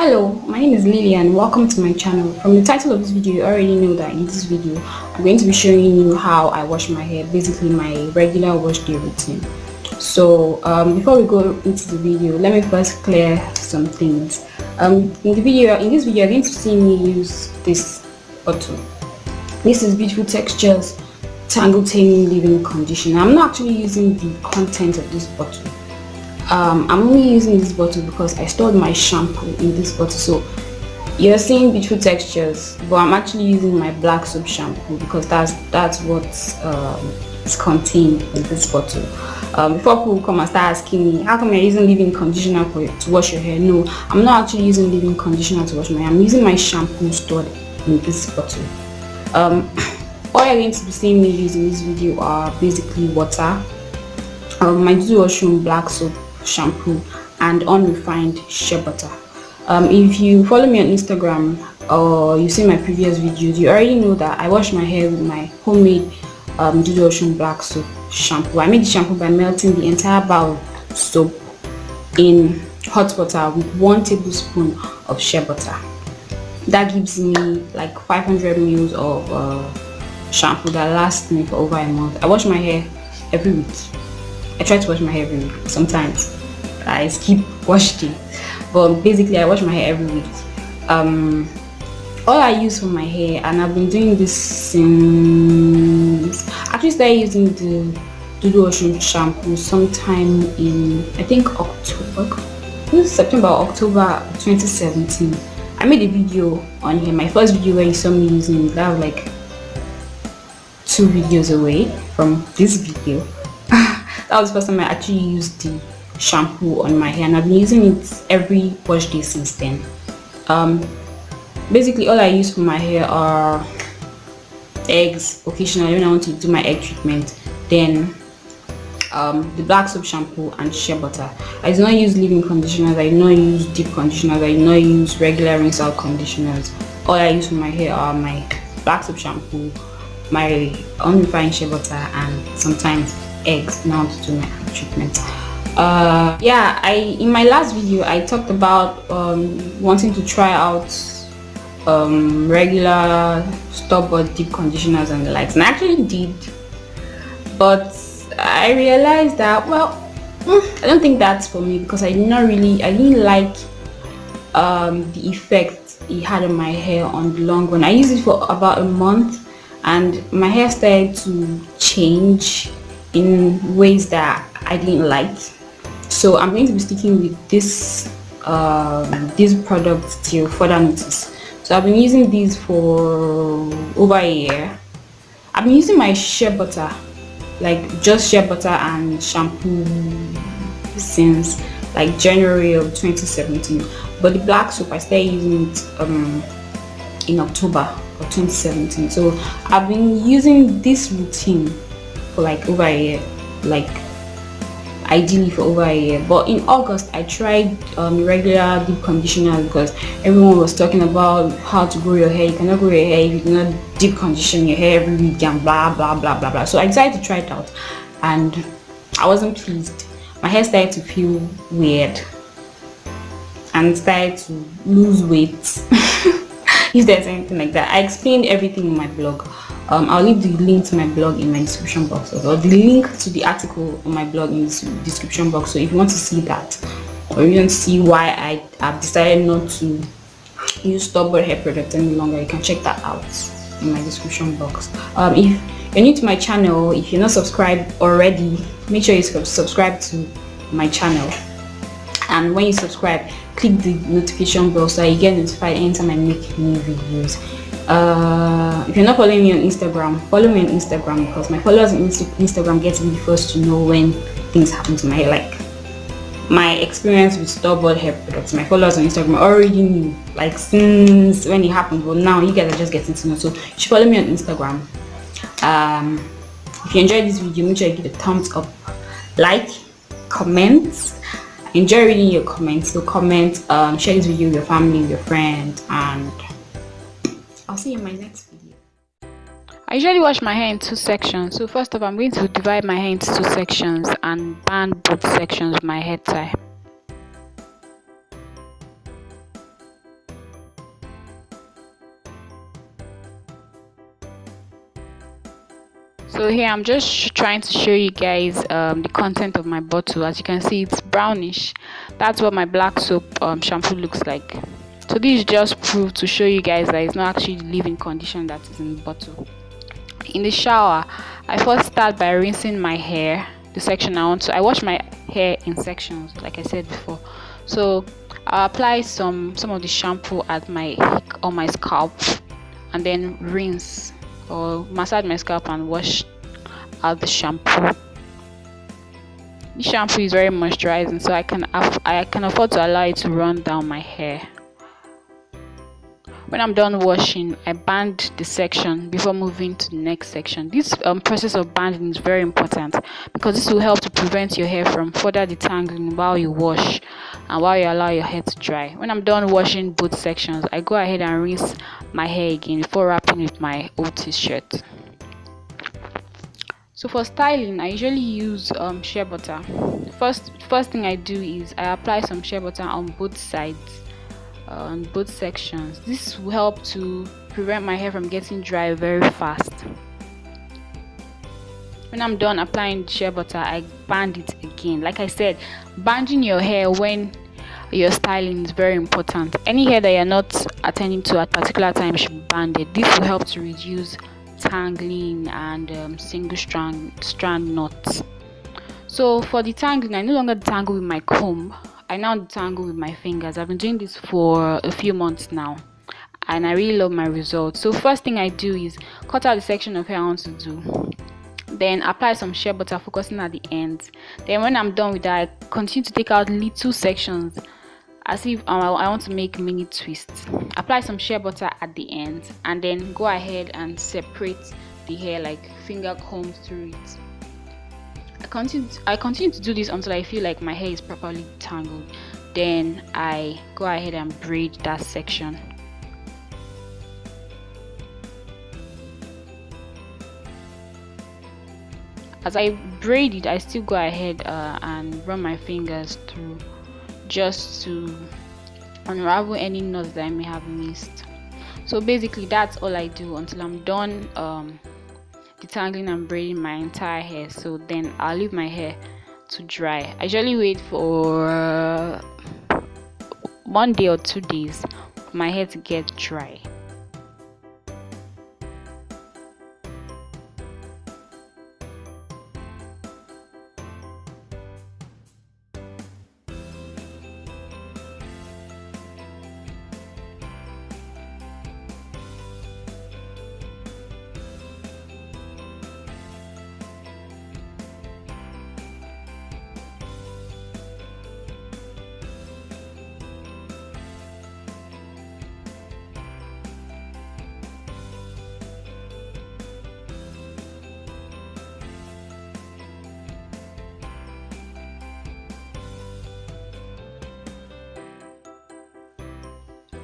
Hello, my name is Lilian. Welcome to my channel. From the title of this video, you already know that in this video, I'm going to be showing you how I wash my hair, basically my regular wash day routine. So before we go into the video, let me first clear some things. In this video, you're going to see me use this bottle. This is Beautiful Textures Tangle Taming Leave-In Conditioner. I'm not actually using the content of this bottle. I'm only using this bottle because I stored my shampoo in this bottle. So you're seeing Beautiful Textures, but I'm actually using my black soap shampoo because that's what is contained in this bottle. Before people come and start asking me, how come you're using leave-in conditioner to wash your hair? No, I'm not actually using leave-in conditioner to wash my hair. I'm using my shampoo stored in this bottle. All you're going to be seeing me use in this video are basically water, my dudu osun black soap shampoo, and unrefined Sheabutter. If you follow me on Instagram or you see my previous videos, you already know that I wash my hair with my homemade dudu osun black soap shampoo. I made the shampoo by melting the entire bar of soap in hot water with 1 tablespoon of Sheabutter. That gives me like 500 ml of shampoo that lasts me for over a month. I wash my hair every week. I try to wash my hair every week. Sometimes I skip wash day, but basically I wash my hair every week. All I use for my hair, and I've been doing this since actually started using the dudu osun shampoo sometime in I think September or October 2017. I made a video on here. My first video where you saw me using it, that was like 2 videos away from this video. That was the first time I actually used the shampoo on my hair, and I've been using it every wash day since then. Basically all I use for my hair are eggs occasionally when I want to do my egg treatment, then the black soap shampoo and Sheabutter. I do not use leave-in conditioners, I do not use deep conditioners, I do not use regular rinse out conditioners. All I use for my hair are my black soap shampoo, my unrefined Sheabutter, and sometimes eggs now to do my egg treatment. In my last video I talked about wanting to try out regular store-bought deep conditioners and the likes, and I actually did, but I realized that I don't think that's for me because I didn't like the effect it had on my hair on the long run. I used it for about a month and my hair started to change in ways that I didn't like, so I'm going to be sticking with this product till further notice. So I've been using these for over a year. I've been using my Sheabutter, like just Sheabutter and shampoo, since like January of 2017, but the black soap I started using it in October of 2017. So I've been using this routine for like over a year, like ideally for over a year. But in August I tried regular deep conditioner because everyone was talking about how to grow your hair. You cannot grow your hair if you do not deep condition your hair every week and blah blah blah blah blah. So I decided to try it out and I wasn't pleased. My hair started to feel weird and started to lose weight. If there's anything like that, I explained everything in my blog. I'll leave the link to my blog in my description box, or the link to the article on my blog in the description box. So if you want to see that, or you want to see why I have decided not to use store-bought hair products any longer, you can check that out in my description box. If you're new to my channel, if you're not subscribed already, make sure you subscribe to my channel, and when you subscribe, click the notification bell so that you get notified anytime I make new videos. If you're not following me on Instagram, follow me on Instagram because my followers on Instagram get to be the first to know when things happen to my hair. Like my experience with store-bought hair products, my followers on Instagram already knew, like since when it happened, but now you guys are just getting to know. So you should follow me on Instagram. If you enjoyed this video, make sure you give it a thumbs up, like, comment. I enjoy reading your comments, so comment, share this video with your family, with your friends, and I'll see you in my next video. I usually wash my hair in 2 sections. So first off, I'm going to divide my hair into 2 sections and band both sections with my hair tie. So here I'm just trying to show you guys the content of my bottle. As you can see, it's brownish. That's what my black soap shampoo looks like. So this is just proof to show you guys that it's not actually the leave-in condition that is in the bottle. In the shower, I first start by rinsing my hair, the section I want to. I wash my hair in sections, like I said before. So I'll apply some of the shampoo at on my scalp, and then rinse or massage my scalp and wash out the shampoo. This shampoo is very moisturizing, so I can afford to allow it to run down my hair. When I'm done washing, I band the section before moving to the next section. This process of banding is very important because this will help to prevent your hair from further detangling while you wash and while you allow your hair to dry. When I'm done washing both sections, I go ahead and rinse my hair again before wrapping with my old t-shirt. So for styling, I usually use shea butter. First thing I do is I apply some shea butter on both sides, on both sections. This will help to prevent my hair from getting dry very fast. When I'm done applying shea butter, I band it again. Like I said, banding your hair when you're styling is very important. Any hair that you're not attending to at particular time should be banded. This will help to reduce tangling and single strand knots. So for detangling, I no longer detangle with my comb. I now detangle with my fingers. I've been doing this for a few months now, and I really love my results. So first thing I do is cut out the section of hair I want to do, then apply some shea butter, focusing at the ends. Then when I'm done with that, I continue to take out little sections as if I want to make mini twists. Apply some shea butter at the end, and then go ahead and separate the hair, like finger comb through it. I continue to do this until I feel like my hair is properly tangled. Then I go ahead and braid that section. As I braid it, I still go ahead and run my fingers through just to unravel any knots that I may have missed. So basically that's all I do until I'm done detangling and braiding my entire hair. So then I'll leave my hair to dry. I usually wait for 1 day or 2 days for my hair to get dry.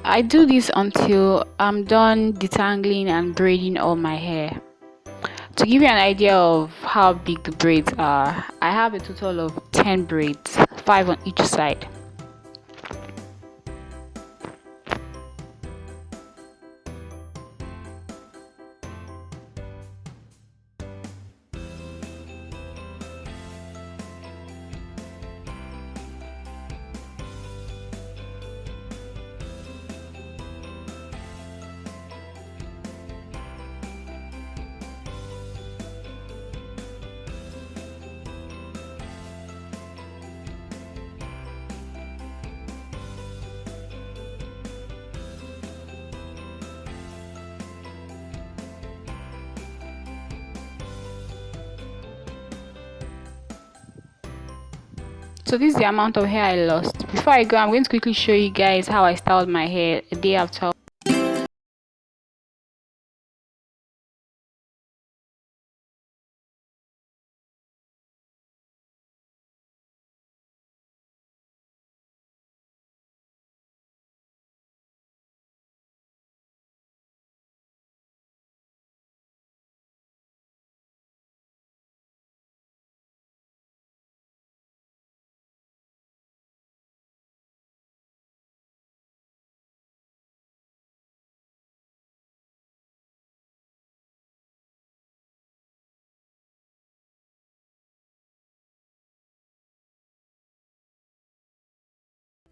I do this until I'm done detangling and braiding all my hair. To give you an idea of how big the braids are, I have a total of 10 braids, 5 on each side. So this is the amount of hair I lost. Before I go, I'm going to quickly show you guys how I styled my hair a day after.